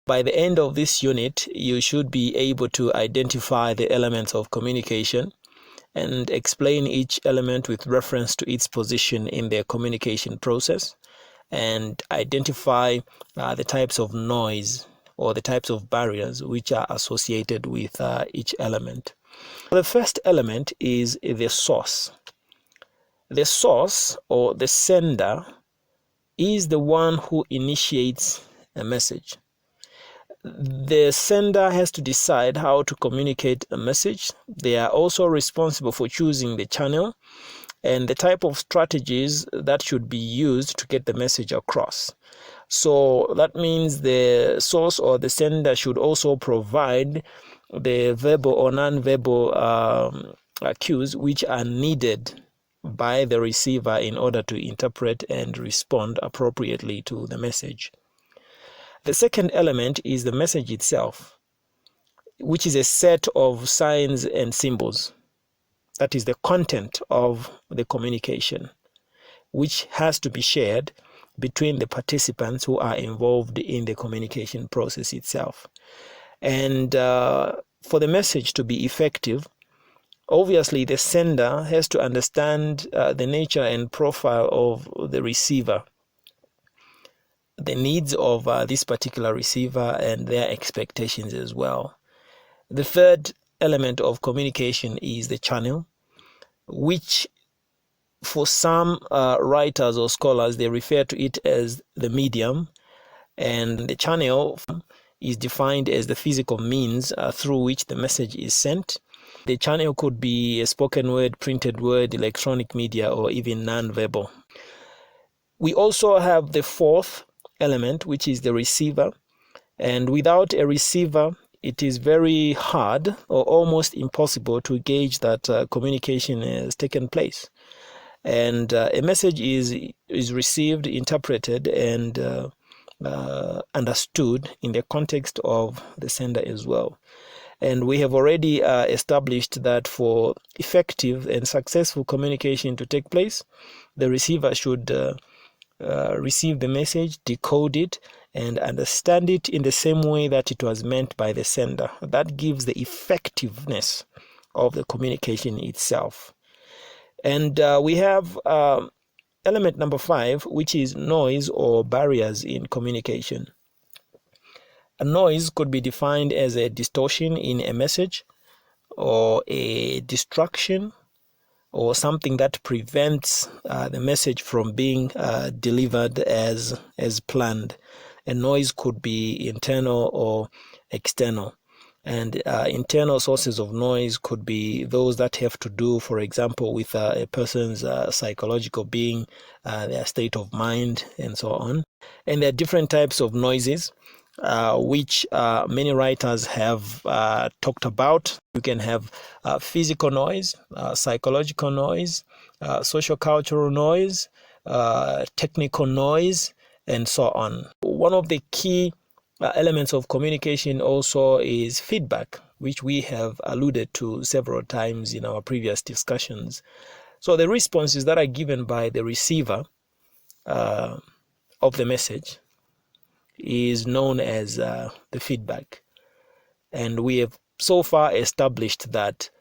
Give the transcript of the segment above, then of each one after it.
By the end of this unit, you should be able to identify the elements of communication and explain each element with reference to its position in their communication process, and identify the types of noise or the types of barriers which are associated with each element. The first element is the source. The source, or the sender, is the one who initiates a message. The sender has to decide how to communicate a message. They are also responsible for choosing the channel and the type of strategies that should be used to get the message across. So that means the source or the sender should also provide the verbal or non-verbal cues which are needed by the receiver in order to interpret and respond appropriately to the message. The second element is the message itself, which is a set of signs and symbols. That is the content of the communication, which has to be shared between the participants who are involved in the communication process itself. And for the message to be effective, obviously the sender has to understand the nature and profile of the receiver, the needs of this particular receiver and their expectations as well. The third element of communication is the channel, which for some writers or scholars, they refer to it as the medium, and the channel is defined as the physical means through which the message is sent. The channel could be a spoken word, printed word, electronic media, or even non-verbal. We also have the fourth element, which is the receiver. And without a receiver, it is very hard or almost impossible to gauge that communication has taken place. And a message is received, interpreted, and understood in the context of the sender as well. And we have already established that for effective and successful communication to take place, the receiver should receive the message, decode it, and understand it in the same way that it was meant by the sender. That gives the effectiveness of the communication itself. And we have element number 5, which is noise or barriers in communication. A noise could be defined as a distortion in a message, or a distraction, or something that prevents the message from being delivered as planned. A noise could be internal or external. And internal sources of noise could be those that have to do, for example, with a person's psychological being, their state of mind, and so on. And there are different types of noises, which many writers have talked about. You can have physical noise, psychological noise, social cultural noise, technical noise, and so on. One of the key elements of communication also is feedback, which we have alluded to several times in our previous discussions. So the responses that are given by the receiver of the message is known as the feedback. And we have so far established that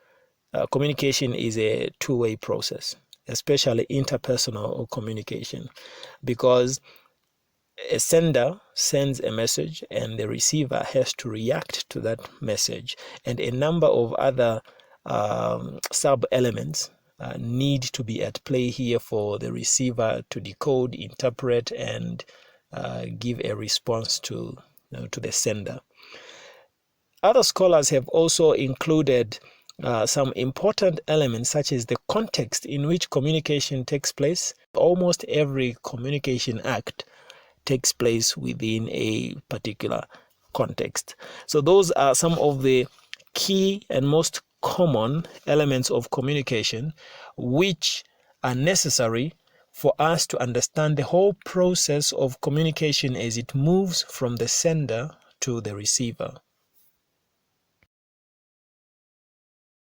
communication is a two-way process, especially interpersonal communication, because a sender sends a message and the receiver has to react to that message, and a number of other sub-elements need to be at play here for the receiver to decode, interpret, and give a response to the sender. Other scholars have also included some important elements, such as the context in which communication takes place. Almost every communication act takes place within a particular context. So those are some of the key and most common elements of communication which are necessary for us to understand the whole process of communication as it moves from the sender to the receiver.